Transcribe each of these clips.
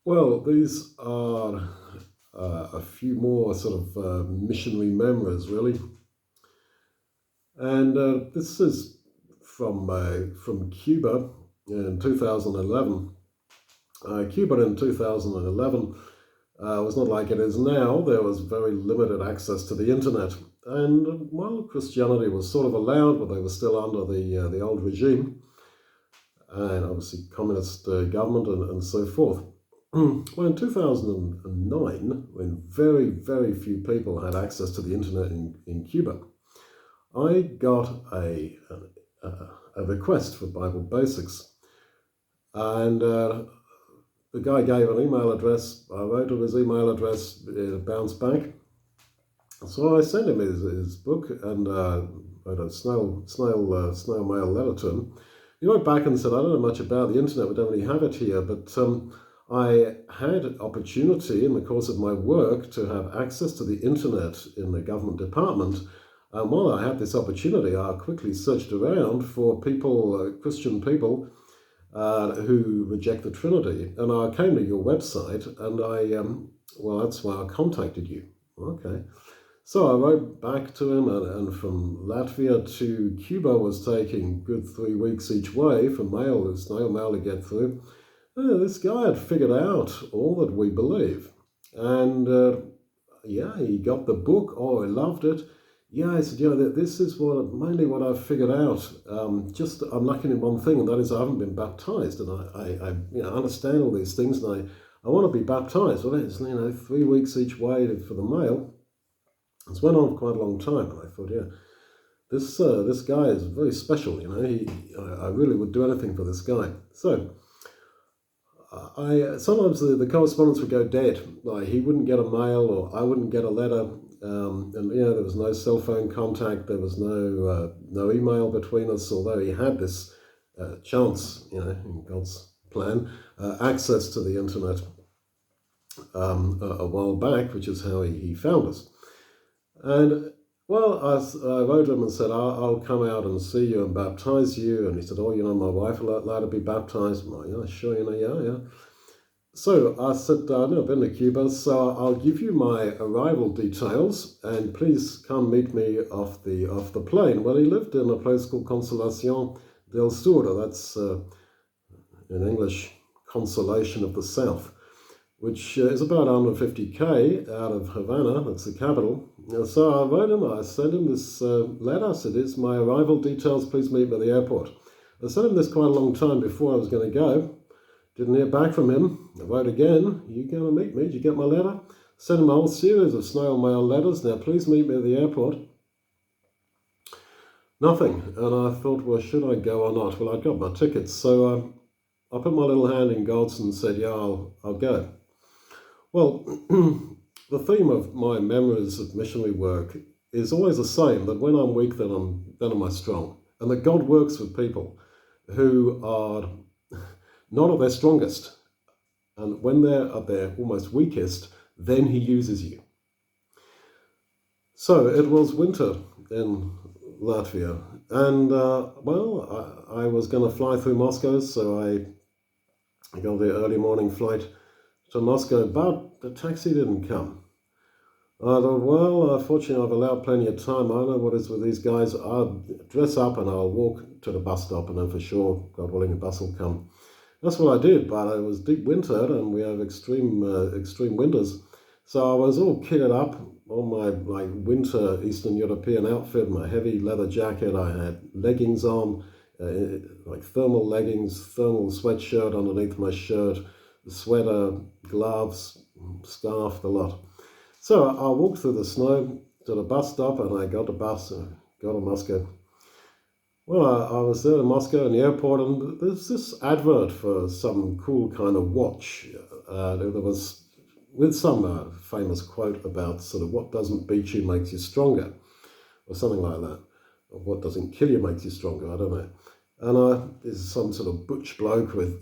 Well, these are a few more sort of missionary memories, really. And this is from Cuba in 2011. Cuba in 2011 was not like it is now. There was very limited access to the internet. And while Christianity was sort of allowed, but they were still under the old regime and obviously communist government and so forth. Well, in 2009, when very, very few people had access to the internet in Cuba, I got a request for Bible Basics. And the guy gave an email address. I wrote him his email address, it bounced back. So I sent him his book and wrote a snail mail letter to him. He wrote back and said, I don't know much about the internet, we don't really have it here, but I had opportunity in the course of my work to have access to the internet in the government department. And while I had this opportunity, I quickly searched around for people, Christian people, who reject the Trinity. And I came to your website and well, that's why I contacted you. Okay. So I wrote back to him, and from Latvia to Cuba was taking good 3 weeks each way for mail, snail mail to get through. This guy had figured out all that we believe. And yeah, he got the book. Oh, he loved it. Yeah, I said, this is mainly what I've figured out. Just I'm lacking in one thing, and that is I haven't been baptized, and I understand all these things, and I want to be baptized. Well, it's 3 weeks each way for the mail. It's went on for quite a long time, and I thought, yeah, this guy is very special. I really would do anything for this guy. So I sometimes the correspondence would go dead. Like he wouldn't get a mail, or I wouldn't get a letter, and there was no cell phone contact. There was no email between us. Although he had this chance, in God's plan, access to the internet a while back, which is how he found us. And well, I wrote him and said, I'll come out and see you and baptize you. And he said, oh, my wife will allowed to be baptized. I'm like, yeah, sure, yeah. So I said, I've never been to Cuba, so I'll give you my arrival details and please come meet me off the plane. Well, he lived in a place called Consolacion del Sur. That's in English, Consolation of the South, which is about 150k out of Havana, that's the capital. So I wrote him, I sent him this letter. I said, here's my arrival details, please meet me at the airport. I sent him this quite a long time before I was going to go. Didn't hear back from him. I wrote again, you going to meet me? Did you get my letter? Sent him a whole series of snail mail letters. Now please meet me at the airport. Nothing. And I thought, well, should I go or not? Well, I'd got my tickets. So I put my little hand in God's and said, yeah, I'll go. Well, the theme of my memories of missionary work is always the same, that when I'm weak, then am I strong. And that God works with people who are not at their strongest. And when they're at their almost weakest, then he uses you. So it was winter in Latvia. And, I was going to fly through Moscow, so I got the early morning flight to Moscow, but the taxi didn't come. I thought, well, fortunately I've allowed plenty of time. I know what it is with these guys. I'll dress up and I'll walk to the bus stop, and then for sure, God willing, a bus will come. That's what I did, but it was deep winter and we have extreme winters. So I was all kitted up, all my winter Eastern European outfit, my heavy leather jacket. I had leggings on, thermal leggings, thermal sweatshirt underneath my shirt, sweater, gloves, scarf, the lot. So I walked through the snow to the bus stop, and I got the bus and got to Moscow. Well, I was there in Moscow in the airport, and there's this advert for some cool kind of watch. There was with some famous quote about sort of what doesn't beat you makes you stronger, or something like that. Or what doesn't kill you makes you stronger, I don't know. And this is some sort of butch bloke with,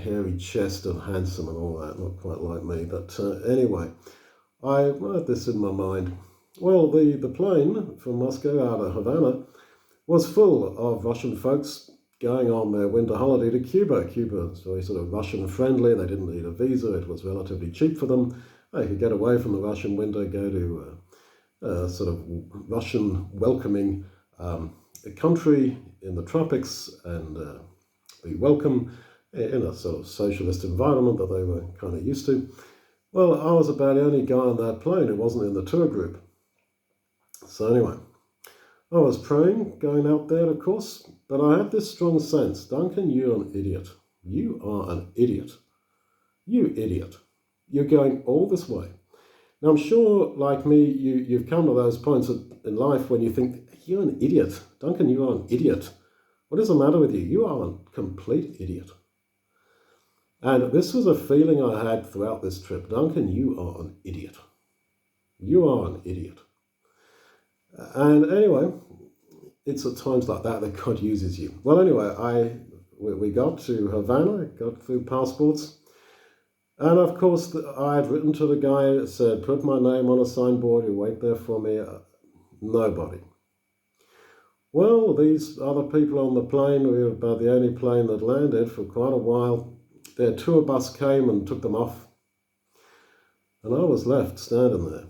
hairy chest and handsome and all that. Not quite like me, but anyway, I had this in my mind. Well, the plane from Moscow out of Havana was full of Russian folks going on their winter holiday to Cuba. Cuba was very sort of Russian friendly. They didn't need a visa. It was relatively cheap for them. They could get away from the Russian winter, go to sort of Russian welcoming country in the tropics and be welcome in a sort of socialist environment that they were kind of used to. Well, I was about the only guy on that plane who wasn't in the tour group. So anyway, I was praying, going out there, of course, but I had this strong sense, Duncan, you're an idiot. You are an idiot. You idiot. You're going all this way. Now, I'm sure, like me, you've come to those points in life when you think, you're an idiot. Duncan, you are an idiot. What is the matter with you? You are a complete idiot. And this was a feeling I had throughout this trip. Duncan, you are an idiot. You are an idiot. And anyway, it's at times like that God uses you. Well, anyway, we got to Havana, got through passports. And of course, I had written to the guy that said, put my name on a signboard, you wait there for me. Nobody. Well, these other people on the plane, we were about the only plane that landed for quite a while. Their tour bus came and took them off. And I was left standing there.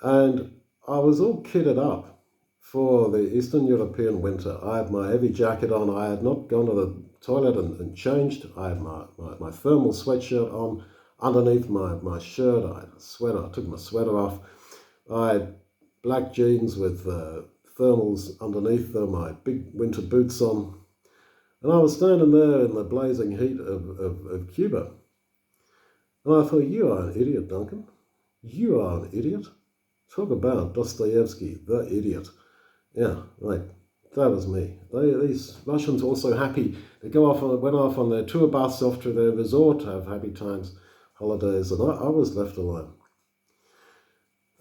And I was all kitted up for the Eastern European winter. I had my heavy jacket on. I had not gone to the toilet and changed. I had my thermal sweatshirt on. Underneath my shirt, I had a sweater. I took my sweater off. I had black jeans with thermals underneath them, my big winter boots on. And I was standing there in the blazing heat of Cuba. And I thought, you are an idiot, Duncan. You are an idiot. Talk about Dostoevsky, the idiot. Yeah, right. That was me. These Russians were also happy. They went off on their tour bus off to their resort to have happy times, holidays, and I was left alone.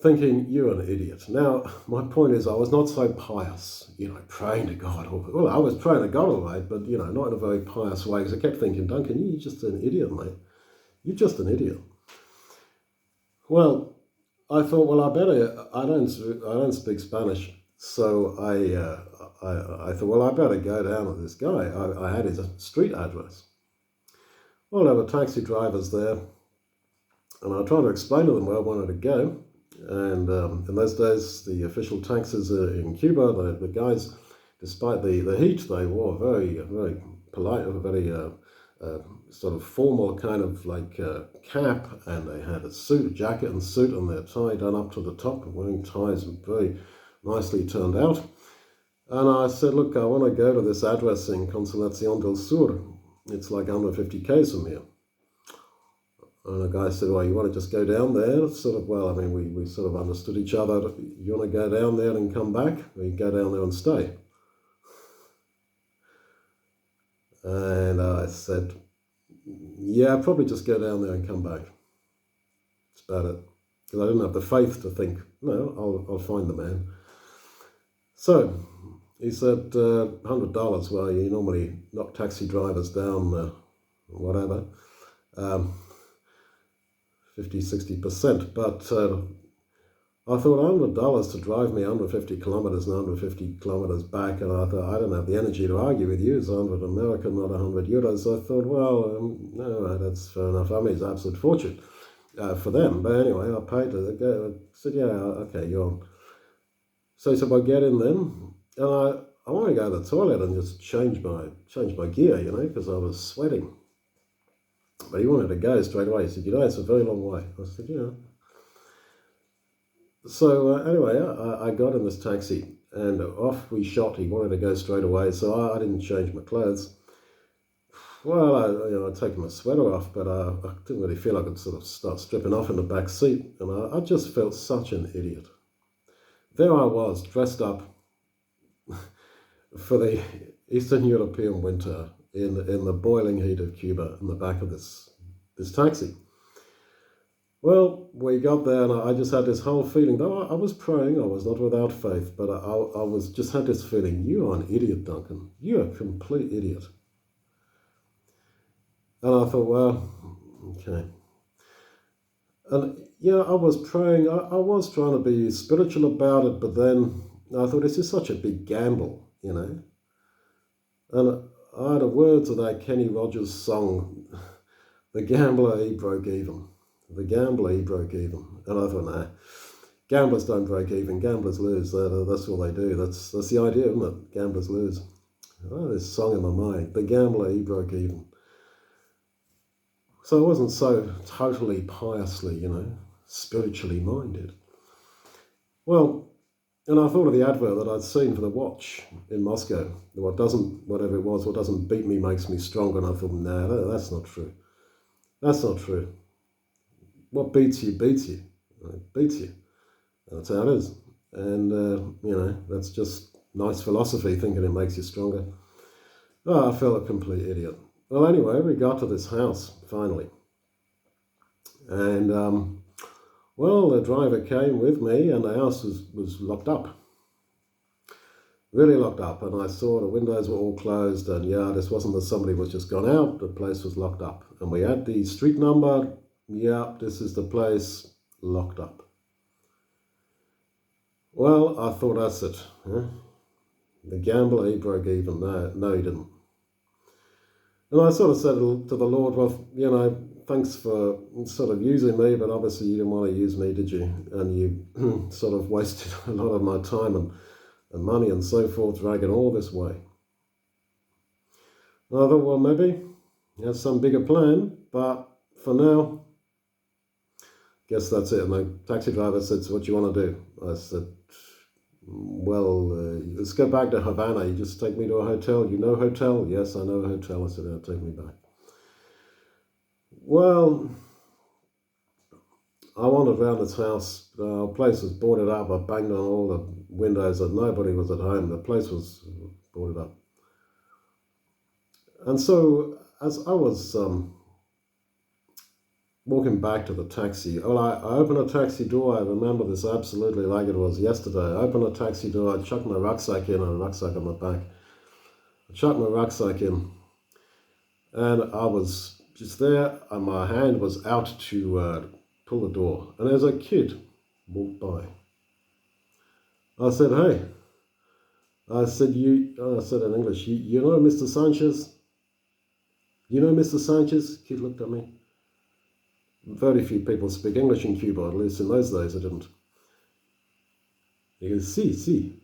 Thinking, you're an idiot. Now, my point is, I was not so pious, praying to God. Well, I was praying to God all right, but, not in a very pious way, because I kept thinking, Duncan, you're just an idiot, mate. You're just an idiot. Well, I thought, well, I don't speak Spanish, so I thought, well, I better go down to this guy. I had his street address. Well, there were taxi drivers there, and I tried to explain to them where I wanted to go. And in those days, the official taxis in Cuba, the guys, despite the heat, they wore very, very polite, very sort of formal kind of like cap, and they had a jacket and suit, and their tie done up to the top, wearing ties very nicely turned out. And I said, look, I want to go to this address in Consolacion del Sur. It's like 150 k's from here. And the guy said, well, you want to just go down there? Sort of, well, I mean, we sort of understood each other. You want to go down there and come back? Or you go down there and stay? And I said, yeah, I'll probably just go down there and come back. That's about it. Because I didn't have the faith to think, no, I'll find the man. So he said, $100. Well, you normally knock taxi drivers down, whatever. 50-60%, but I thought $100 to drive me 150 kilometers and 150 kilometers back, and I thought, I don't have the energy to argue with you. It's 100 American, not 100 euros. So I thought, well, no, that's fair enough. I mean, it's an absolute fortune for them. But anyway, I paid it. I said, yeah, okay, you're on. So he said, well, get in then. And I wanted to go to the toilet and just change my gear, because I was sweating. But he wanted to go straight away. He said, it's a very long way. I said, yeah. So anyway, I got in this taxi and off we shot. He wanted to go straight away, so I didn't change my clothes. Well, I'd taken my sweater off, but I didn't really feel I could sort of start stripping off in the back seat. And I just felt such an idiot. There I was, dressed up for the Eastern European winter in the boiling heat of Cuba in the back of this taxi. Well, we got there, and I just had this whole feeling, though I was praying, I was not without faith, but I was just had this feeling, you are an idiot, Duncan. You're a complete idiot. And I thought, well, okay. And I was praying, I was trying to be spiritual about it, but then I thought, this is such a big gamble, And I had the words of that Kenny Rogers song, "The gambler, he broke even. The gambler, he broke even." And I thought, nah, gamblers don't break even, gamblers lose. That's all they do. That's the idea, isn't it? Gamblers lose. Oh, this song in my mind, "The gambler, he broke even." So I wasn't so totally piously, spiritually minded. Well, and I thought of the advert that I'd seen for the watch in Moscow. Whatever it was, what doesn't beat me makes me stronger. And I thought, nah, that's not true. That's not true. What beats you beats you. It beats you. That's how it is. And, that's just nice philosophy, thinking it makes you stronger. Oh, I felt a complete idiot. Well, anyway, we got to this house, finally. And, well, the driver came with me and the house was locked up. Really locked up. And I saw the windows were all closed. And, yeah, this wasn't that somebody was just gone out. The place was locked up. And we had the street number. Yeah, this is the place, locked up. Well, I thought, that's it. Huh? The gambler, he broke even. No, he didn't. And I sort of said to the Lord, well, thanks for sort of using me, but obviously you didn't want to use me, did you? And you sort of wasted a lot of my time and money and so forth, dragging all this way. And I thought, well, maybe he has some bigger plan, but for now, guess that's it. And the taxi driver said, so what do you want to do? I said, well, let's go back to Havana. You just take me to a hotel. You know a hotel? Yes, I know a hotel. I said, take me back. Well, I wandered around this house. The place was boarded up. I banged on all the windows that nobody was at home. The place was boarded up. And so as I was walking back to the taxi, well, I opened a taxi door. I remember this absolutely like it was yesterday. I opened a taxi door. I chucked my rucksack in and a rucksack on my back. I chucked my rucksack in and I was just there and my hand was out to pull the door. And as a kid walked by, I said, hey, I said in English, you know Mr. Sanchez? You know Mr. Sanchez? Kid looked at me. Very few people speak English in Cuba, at least in those days I didn't. He goes, si.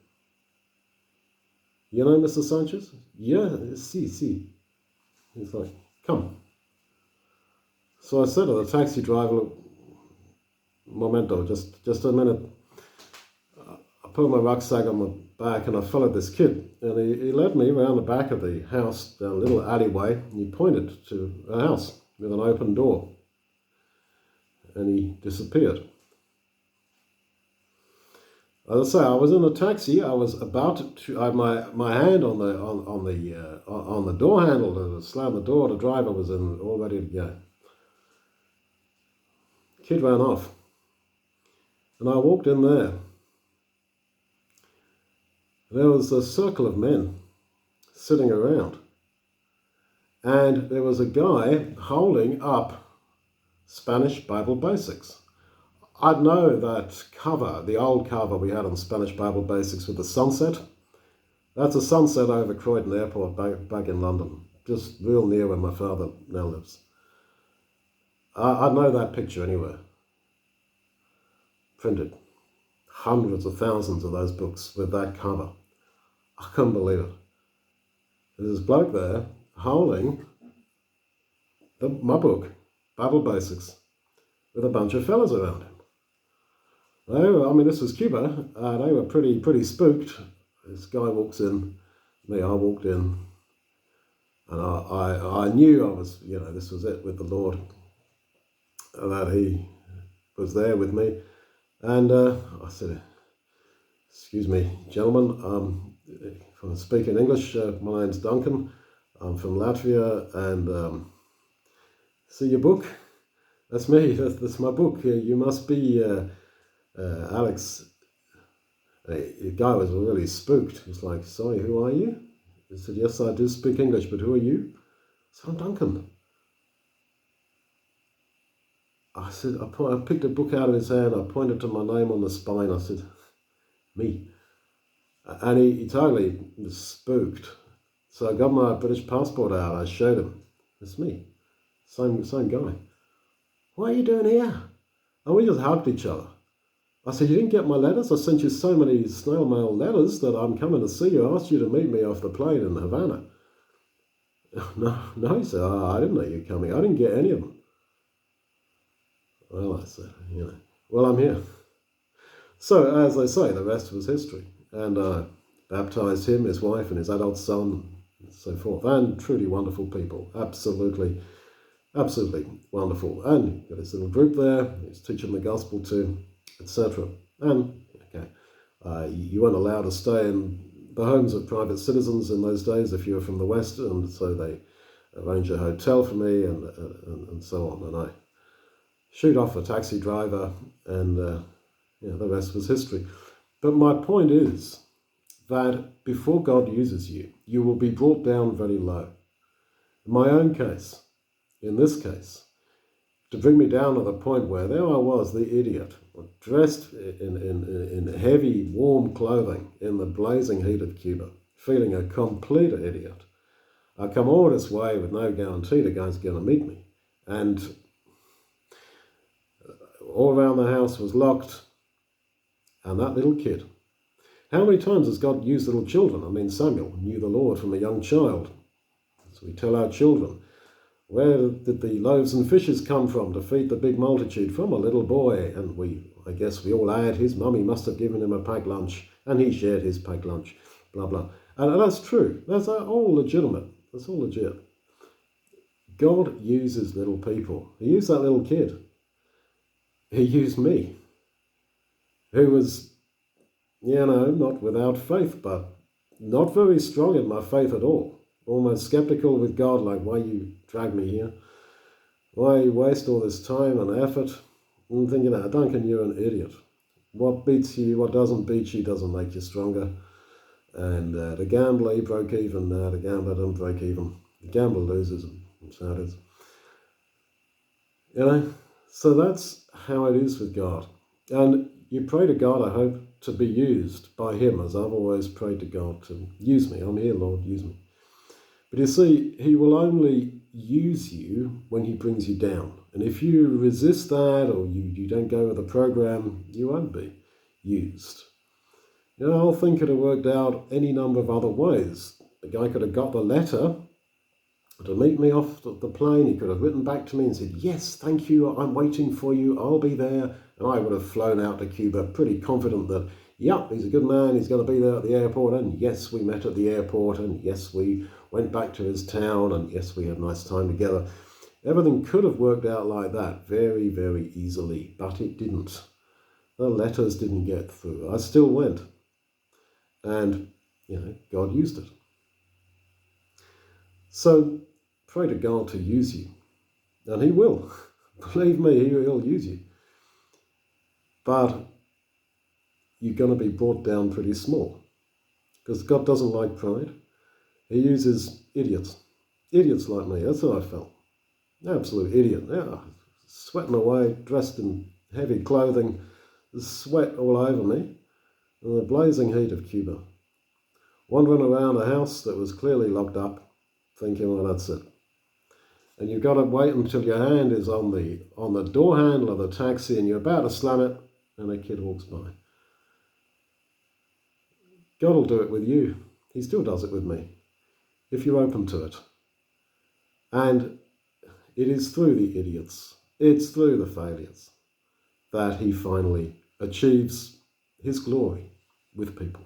You know Mr. Sanchez? Yeah, si. He's like, come. So I said to the taxi driver, momento, just a minute. I put my rucksack on my back and I followed this kid. And he led me around the back of the house, down a little alleyway, and he pointed to a house with an open door. And he disappeared. As I say, I was in a taxi. I was about to. I had my hand on the door handle to slam the door. The driver was all ready to go. Kid ran off, and I walked in there. There was a circle of men sitting around, and there was a guy holding up Spanish Bible Basics. I'd know that cover, the old cover we had on Spanish Bible Basics with the sunset. That's a sunset over Croydon Airport back in London, just real near where my father now lives. I'd know that picture anywhere. Printed. Hundreds of thousands of those books with that cover. I couldn't believe it. There's this bloke there holding my book, Bible Basics, with a bunch of fellas around him. This was Cuba. They were pretty spooked. This guy walks in, I walked in, and I knew I was, this was it with the Lord, that he was there with me. And I said, excuse me, gentlemen, if I'm speaking English, my name's Duncan. I'm from Latvia, and see your book? That's me, that's my book. You must be Alex. The guy was really spooked. He was like, sorry, who are you? He said, yes, I do speak English, but who are you? I said, I'm Duncan. I said, I picked a book out of his hand. I pointed to my name on the spine. I said, me. And he totally was spooked. So I got my British passport out. I showed him. It's me. Same guy. What are you doing here? And we just hugged each other. I said, you didn't get my letters? I sent you so many snail mail letters that I'm coming to see you. I asked you to meet me off the plane in Havana. No, he said, I didn't know you were coming. I didn't get any of them. Well, I said, well, I'm here. So, as they say, the rest was history. And I baptized him, his wife, and his adult son, and so forth. And truly wonderful people. Absolutely wonderful. And got his little group there. He's teaching the gospel to, etc. And, you weren't allowed to stay in the homes of private citizens in those days if you were from the West, and so they arranged a hotel for me and so on. And I shoot off a taxi driver, and the rest was history. But my point is that before God uses you, you will be brought down very low. In my own case, in this case, to bring me down to the point where there I was, the idiot, dressed in heavy, warm clothing in the blazing heat of Cuba, feeling a complete idiot. I come all this way with no guarantee the guy's going to meet me. And all around the house was locked. And that little kid. How many times has God used little children? I mean, Samuel knew the Lord from a young child. So we tell our children, where did the loaves and fishes come from to feed the big multitude? From a little boy. And I guess we all add, his mummy must have given him a packed lunch, and he shared his packed lunch, blah, blah. And that's true. That's all legitimate. That's all legit. God uses little people. He used that little kid. He used me, who was, not without faith, but not very strong in my faith at all. Almost skeptical with God, like, why you drag me here? Why you waste all this time and effort? And thinking, Duncan, you're an idiot. What beats you, what doesn't beat you, doesn't make you stronger. And the gambler, he broke even. The gambler didn't break even. The gambler loses, and that's how it is. So that's how it is with God. And you pray to God, I hope, to be used by him, as I've always prayed to God to use me. I'm here, Lord, use me. But you see, he will only use you when he brings you down. And if you resist that, or you don't go with the program, you won't be used. I think it have worked out any number of other ways. The guy could have got the letter to meet me off the plane. He could have written back to me and said, yes, thank you, I'm waiting for you, I'll be there. And I would have flown out to Cuba pretty confident that, he's a good man, he's going to be there at the airport. And yes, we met at the airport. And yes, we went back to his town. And yes, we had a nice time together. Everything could have worked out like that very, very easily. But it didn't. The letters didn't get through. I still went. And, God used it. So pray to God to use you. And he will. Believe me, he'll use you. But you're going to be brought down pretty small. Because God doesn't like pride. He uses idiots. Idiots like me. That's how I felt. Absolute idiot. Sweating away, dressed in heavy clothing. Sweat all over me. In the blazing heat of Cuba. Wandering around a house that was clearly locked up. Thinking, well, that's it. And you've got to wait until your hand is on the door handle of the taxi and you're about to slam it and a kid walks by. God will do it with you. He still does it with me, if you're open to it. And it is through the idiots, it's through the failures, that he finally achieves his glory with people.